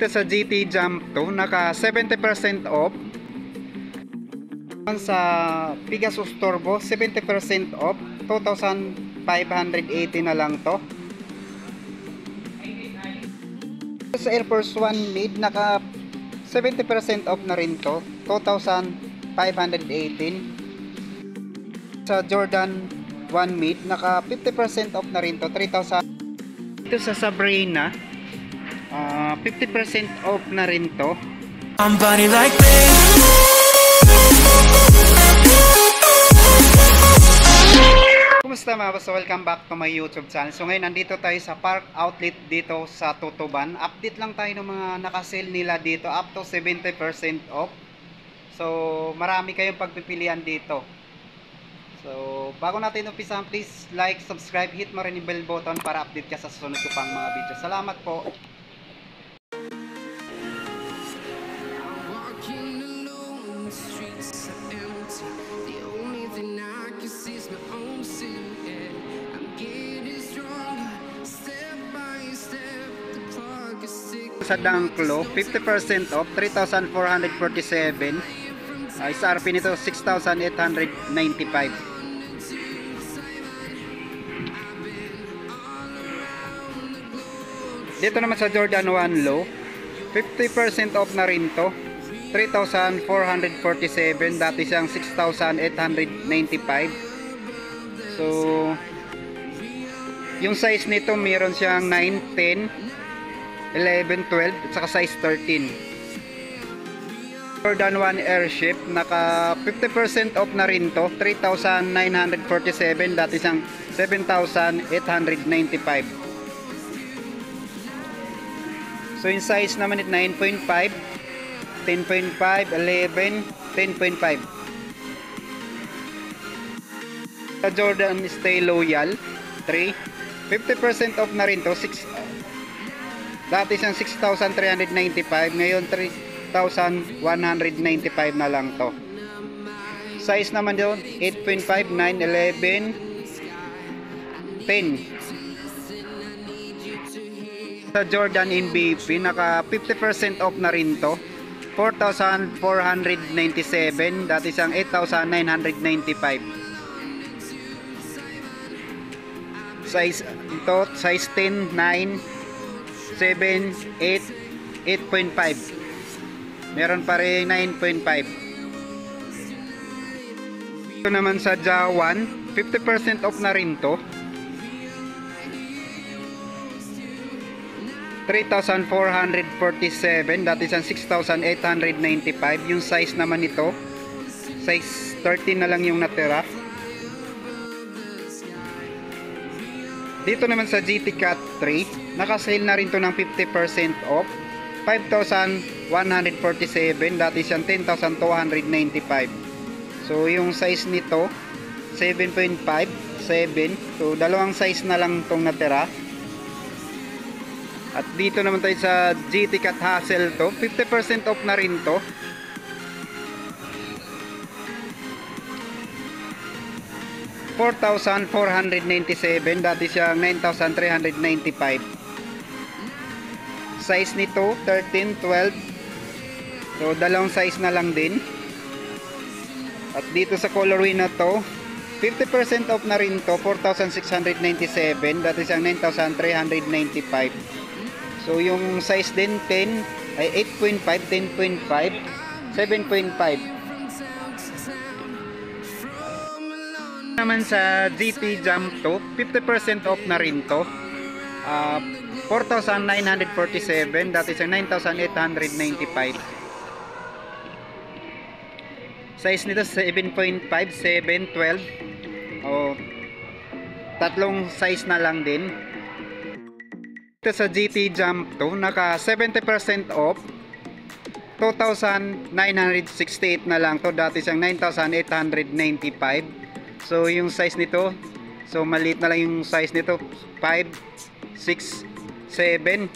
Ito sa GT Jump 2, naka 70% off. Sa Pegasus Turbo, 70% off, 2,580 na lang to. Ito sa Air Force One Mid, naka 70% off na rin to, 2,518. Sa Jordan 1 Mid, naka 50% off na rin to, 3,000. Ito sa Sabrina, 50% off na rin to. Somebody like me. Kumusta mga boss? Welcome back to my YouTube channel. So ngayon nandito tayo sa Park Outlet dito sa Tutuban. Update lang tayo ng mga naka-sale nila dito up to 70% off. So marami kayong pagpipilian dito. So bago natin umpisahan, please like, subscribe, hit mo rin yung bell button para update ka sa susunod ko pang mga video. Salamat po. Sa Danklo, 50% off, 3,447. SRP nito 6,895. Dito naman sa Jordan 1 Low, 50% off na rin to, 3,447. Dati siyang 6,895. So yung size nito meron siyang 9, 10, 11, 12 at saka size 13. Jordan 1 Airship, naka 50% off na rin to, 3,947. Dati siyang 7,895. So yung size naman ito 9.5, 10.5, 11, 10.5. Sa Jordan Stay Loyal 3, 50% off na rin to, dati siyang 6,395, ngayon 3,195 na lang to. Size naman doon 8.5, 9, 11, 10. Sa Jordan MVP, naka 50% off na rin to, 4,497. Dati siyang 8,995. Size ito, size 10, 9, 7, 8, 8.5. Meron pa rin 9.5. Ito naman sa Jawan, 50% off na rin to, 3,447. Dati siyang 6,895. Yung size naman ito, size 13 na lang yung natira. Dito naman sa GT Cat 3, naka-sale na rin to ng 50% off, 5,147. Dati siyang 10,295. So yung size nito 7.5, 7. So dalawang size na lang tong natira. At dito naman tayo sa GT Cat Hassle to, 50% off na rin to, 4,497. Dati siya 9,395. Size nito 13, 12. So dalawang size na lang din. At dito sa colorway na to, 50% off na rin to, 4,697. Dati siyang 9,395. So yung size din 10 ay 8.5, 10.5, 7.5. Naman sa GT Jump 2, 50% off na rin to, 4,947. Dati sa 9,895. Size nito 7.5, 7, 12. Tatlong size na lang din. Ito sa GT Jump 2, naka 70% off, 2,968 na lang to. Dati siyang 9,895. So yung size nito, so maliit na lang yung size nito, 5, 6, 7.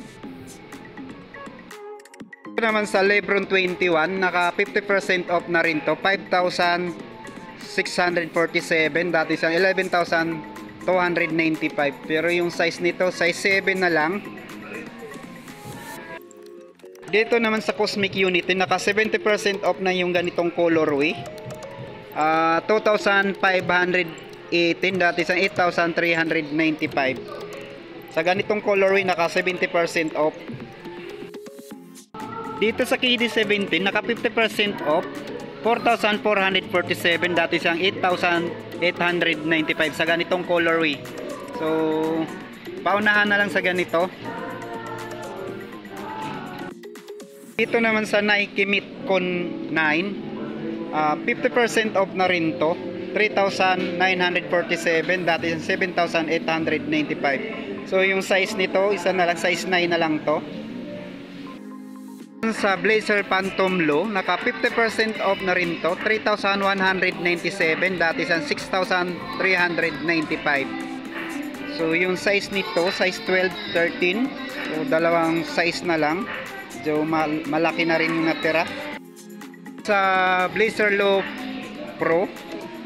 Ito naman sa Lebron 21, naka 50% off na rin to, 5,647. Dati siyang 11,295. Pero yung size nito, size 7 na lang. Dito naman sa Cosmic Unity, naka 70% off na yung ganitong colorway. 2,518, dati sa 8,395. Sa ganitong colorway, naka 70% off. Dito sa KD17, naka 50% off. 4,447, dati siyang 8,895 sa ganitong colorway. So, paunahan na lang sa ganito. Dito naman sa Nike Metcon 9, 50% off na rin to. 3,947, dati siyang 7,895. So, yung size nito, isa na lang, size 9 na lang to. Sa Blazer Phantom Low, naka 50% off na rin to. 3,197, dati sa 6,395. So yung size nito, size 12, 13. So dalawang size na lang. So malaki na rin yung natira. Sa Blazer Low Pro,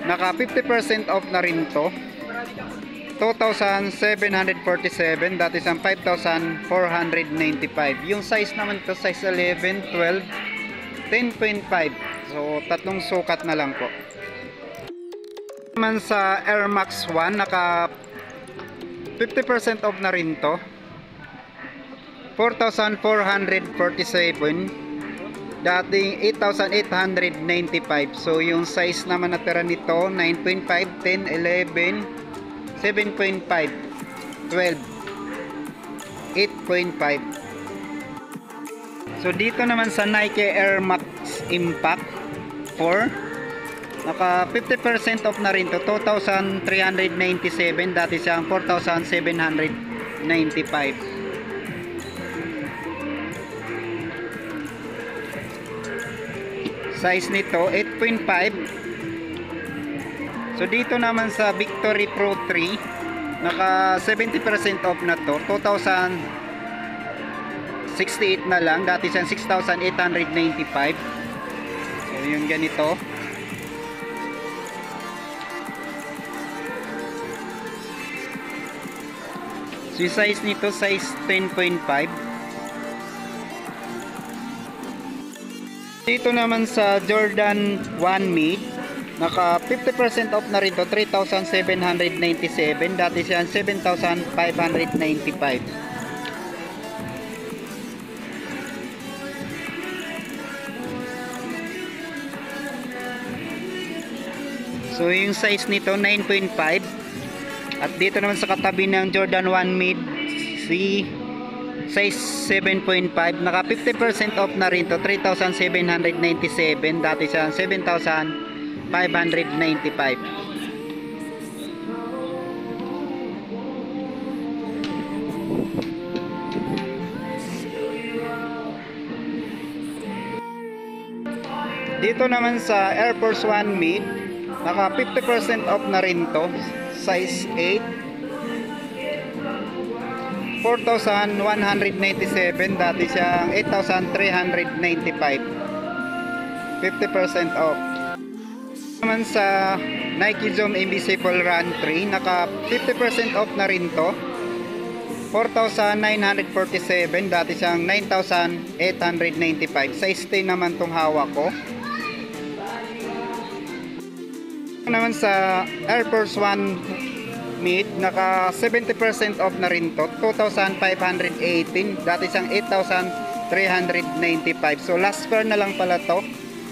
naka 50% off na rin to. 2,747, dati sa 5,495. Yung size naman to, size 11, 12, 10.5. So tatlong sukat na lang po. Naman sa Air Max 1, naka 50% off na rin to. 4,447, dating 8,895. So yung size naman natira nito, 9.5, 10, 11, 7.5, 12, 8.5. So dito naman sa Nike Air Max Impact 4, naka 50% off na rin to. 2,397, dati siyang 4,795. Size nito 8.5. So dito naman sa Victory Pro 3, naka 70% off na to. 2,068 na lang, dati siyang 6,895. So yung ganito. So yung size nito, size 10.5. Dito naman sa Jordan 1 Mid, naka 50% off na rin to. 3,797, dati siya 7,595. So yung size nito 9.5. At dito naman sa katabi ng Jordan 1 Mid, si size 7.5, naka 50% off na rin to. 3,797, dati siya 7,595. Dito naman sa Air Force 1 Mid, naka 50% off na rin to. Size 8, 4,197, dati siyang 8,395. 50% off. Naman sa Nike Zoom Invisible Run 3, naka 50% off na rin to. 4,947, dati siyang 9,895. Size 10 naman tong hawak ko. Naman sa Air Force 1 Mid, naka 70% off na rin to. 2,518, dati siyang 8,395. So last pair na lang pala to,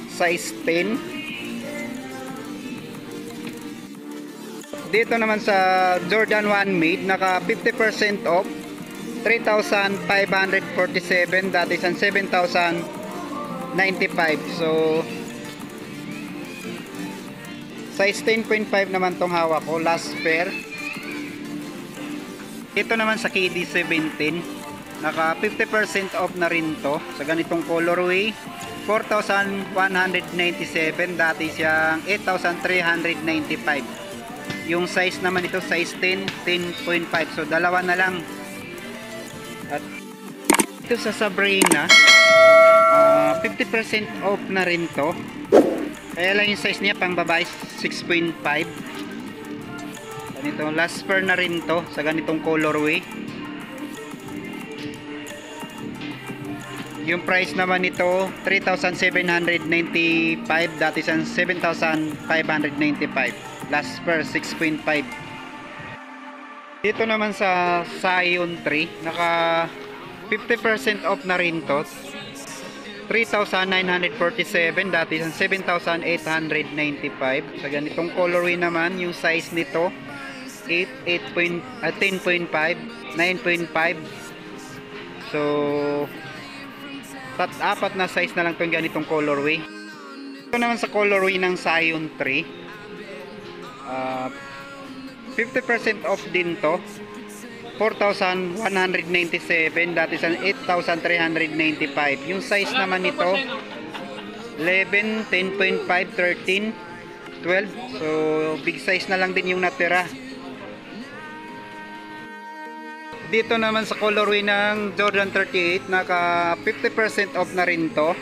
size 10. Dito naman sa Jordan 1 Mid, naka 50% off. 3,547, dati siyang 7,095. So size 10.5 naman tong hawak ko, last pair. Ito naman sa KD17, naka 50% off na rin to sa ganitong colorway. 4,197, dati siyang 8,395. Yung size naman ito, size 10, 10.5. So dalawa na lang. At ito sa Sabrina, 50% off na rin to. Kaya lang yung size niya pang babae 6.5. Ganito, last pair na rin to sa ganitong colorway. Yung price naman nito 3,795, dati sa 7,595. Last per 6.5. Dito naman sa Scion 3, naka 50% off na rin to. 3,947, dati sa 7,895. Sa ganitong colorway naman, yung size nito 10.5, 9.5. So apat na size na lang itong ganitong colorway. Ito naman sa colorway ng Scion 3, 50% off din to. 4,197, dati sa 8,395. Yung size naman nito 11, 10.5, 13, 12. So big size na lang din yung natira. Dito naman sa colorway ng Jordan 38, naka 50% off na rin to.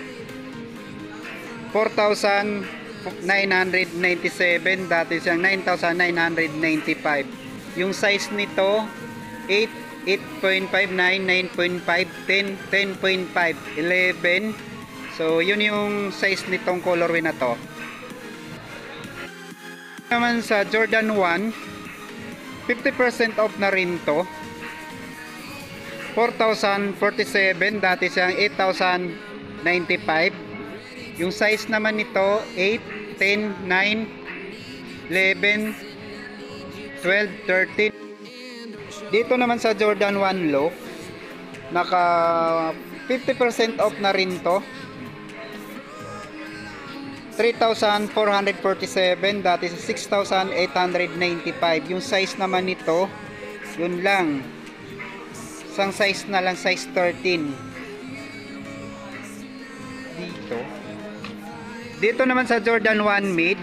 4,997, dati siyang 9,995. Yung size nito 8, 8.5, 9, 9.5, 10, 10.5, 11. So yun yung size nitong colorway na to. Naman sa Jordan 1, 50% off na rin to. 4,047, dati siyang 8,095. Yung size naman nito 8, 10, 9, 11, 12, 13. Dito naman sa Jordan 1 Low, naka 50% off na rin to. 3,447, dati sa 6,895. Yung size naman nito, yun lang, isang size na lang, size 13. Dito naman sa Jordan 1 Mid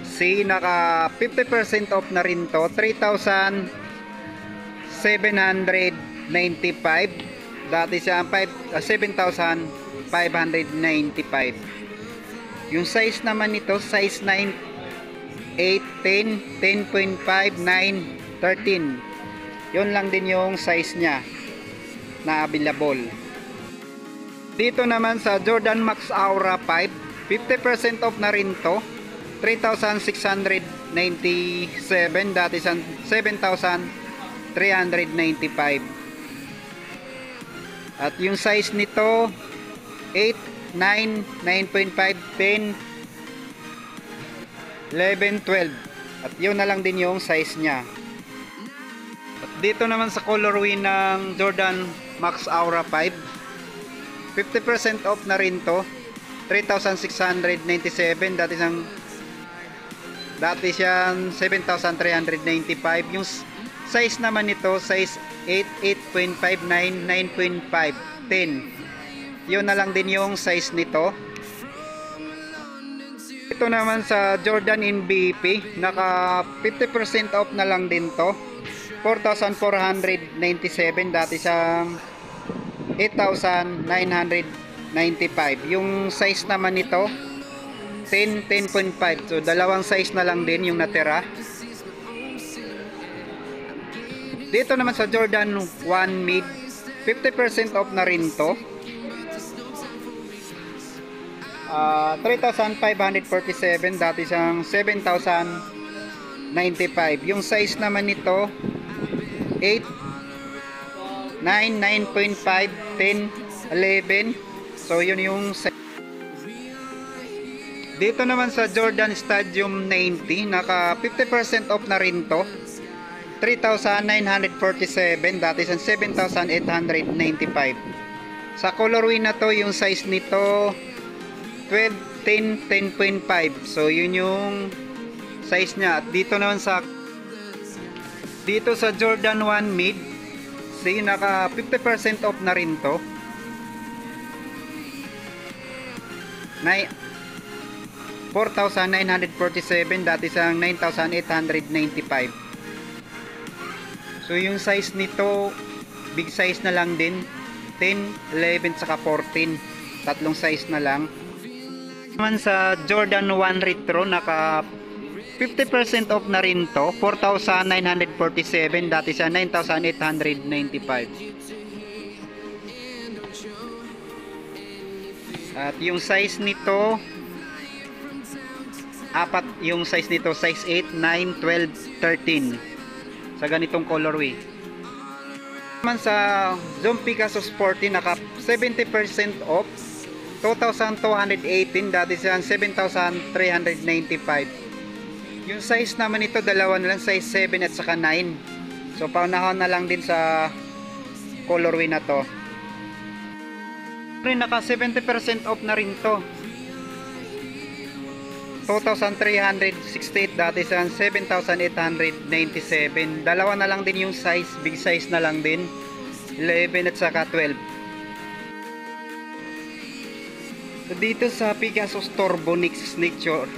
C, naka 50% off na rin to. 3,795, dati siya 7,595. Yung size naman nito, size 9, 8, 10, 10.5, 9, 13. Yun lang din yung size nya na available. Dito naman sa Jordan Max Aura 5, 50% off na rin to. 3,697, dati sa 7,395. At yung size nito 8, 9, 9.5, 10, 11, 12. At yun na lang din yung size nya. At dito naman sa colorway ng Jordan Max Aura 5, 50% off na rin to. 3,697, dati siyang 7,395. Yung size naman nito, size 8, 8.5, 9, 9.5, 10. Yun na lang din yung size nito. Ito naman sa Jordan NBP, naka 50% off na lang din to. 4,497, dati sa 8,995. Yung size naman nito 10, 10.5. So dalawang size na lang din yung natira. Dito naman sa Jordan 1 Mid, 50% off na rin to. 3,547, dati siyang 7,095. Yung size naman nito 8, 9, 9.5, 10, 11. So yun yung size. Dito naman sa Jordan Stadium 90, naka 50% off na rin to. 3,947, dati sa 7,895. Sa colorway na to, yung size nito 12, 10, 10.5. So yun yung size nya. At dito naman sa Jordan 1 Mid, see, naka 50% off na rin to. 4,947, dati sa 9,895. So yung size nito, big size na lang din. 10, 11, saka 14. Tatlong size na lang. Naman sa Jordan 1 Retro, naka 50% off na rin to. 4,947, dati sa 9,895. At yung size nito, apat yung size nito, size 8, 9, 12, 13 sa ganitong colorway. Naman sa Zoom Picasso Sporty, naka 70% off, 2,218, dati siya 7,395. Yung size naman nito, dalawa na lang, size 7 at saka 9. So paunahon na lang din sa colorway na to. Naka 70% off na rin to, 2,368, dati sa 7,897. Dalawa na lang din yung size, big size na lang din, 11 at saka 12. So dito sa Picasso Turbo Signature,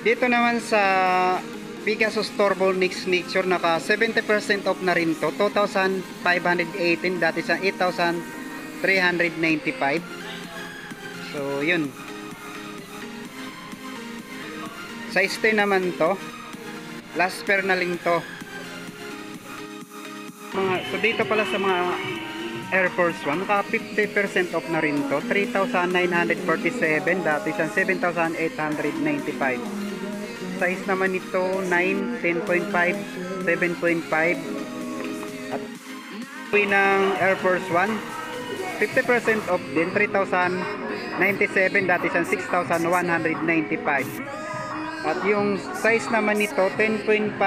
dito naman sa Picasso Turbo Signature, naka 70% off na rin to, 2,518, dati sa 8,395. So yun, size 10 naman to, last pair na lang to. So dito pala sa mga Air Force 1, naka 50% off na rin to, 3,947, dati sa 7,895. Size naman nito 9, 10.5, 7.5. At ng Air Force 1, 50% off din, 3,097, dati sa 6,195. At yung size naman nito 10.5,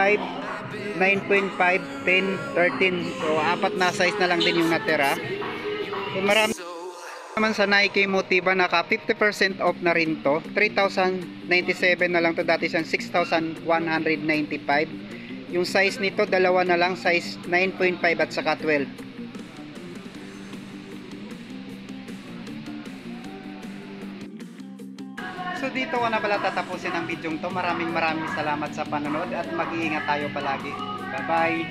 9.5, 10, 13. So apat na size na lang din yung natira. So marami naman sa Nike Motiva, naka 50% off na rin to, 3,097 na lang to, dati sa 6,195. Yung size nito, dalawa na lang, size 9.5 at saka 12. So dito ko na pala tatapusin ang video to. Maraming salamat sa panonood at mag-iingat tayo palagi. Bye bye.